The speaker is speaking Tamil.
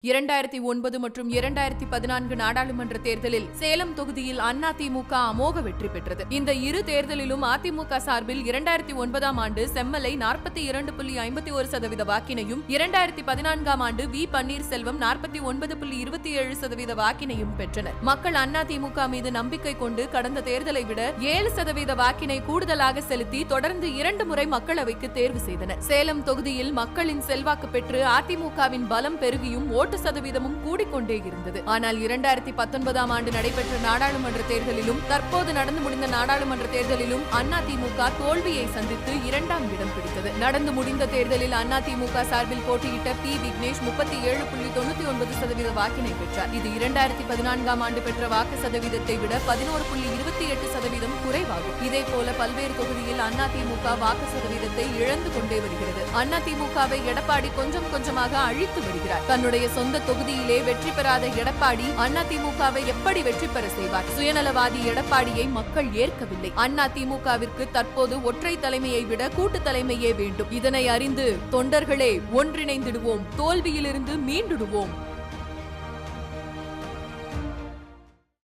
2009 மற்றும் 2014 நாடாளுமன்ற தேர்தலில் சேலம் தொகுதியில் அதிமுக அமோக வெற்றி பெற்றது. இந்த இரு தேர்தலிலும் அதிமுக சார்பில் 2009ஆம் ஆண்டு செம்மலை 42.51% வாக்கினையும், 2014ஆம் ஆண்டு வி. பன்னீர்செல்வம் 49.27% வாக்கினையும் பெற்றனர். மக்கள் அதிமுக மீது நம்பிக்கை கொண்டு கடந்த தேர்தலை விட 7% வாக்கினை கூடுதலாக செலுத்தி தொடர்ந்து 2 முறை மக்களவைக்கு தேர்வு செய்தனர். சேலம் தொகுதியில் மக்களின் செல்வாக்கு பெற்று அதிமுகவின் பலம் பெருகியும் ஓட்டு சதவீதமும் கூடிக்கொண்டே இருந்தது. ஆனால் 2019ஆம் ஆண்டு நடைபெற்ற நாடாளுமன்ற தேர்தலிலும் தற்போது நடந்து முடிந்த நாடாளுமன்ற தேர்தலிலும் அதிமுக தோல்வியை சந்தித்து 2ஆம் இடம் பிடித்தது. நடந்து முடிந்த தேர்தலில் அதிமுக சார்பில் போட்டியிட்ட பி. விக்னேஷ் 37.99% வாக்கினை பெற்றார். இது 2014ஆம் ஆண்டு பெற்ற வாக்கு சதவீதத்தை விட 11.28% குறைவாகும். இதேபோல பல்வேறு தொகுதியில் அதிமுக வாக்கு சதவீதத்தை இழந்து கொண்டே வருகிறது. அதிமுகவை எடப்பாடி கொஞ்சம் கொஞ்சமாக அழித்து வருகிறார். தன்னுடைய சொந்த தொகுதியிலே வெற்றி பெறாத எடப்பாடி அதிமுகவை எப்படி வெற்றி பெற செய்வார்? சுயநலவாதி எடப்பாடியை மக்கள் ஏற்கவில்லை. அதிமுகவிற்கு தற்போது ஒற்றை தலைமையை விட கூட்டு தலைமையே வேண்டும். இதனை அறிந்து தொண்டர்களே ஒன்றிணைந்திடுவோம், தோல்வியிலிருந்து மீண்டுடுவோம்.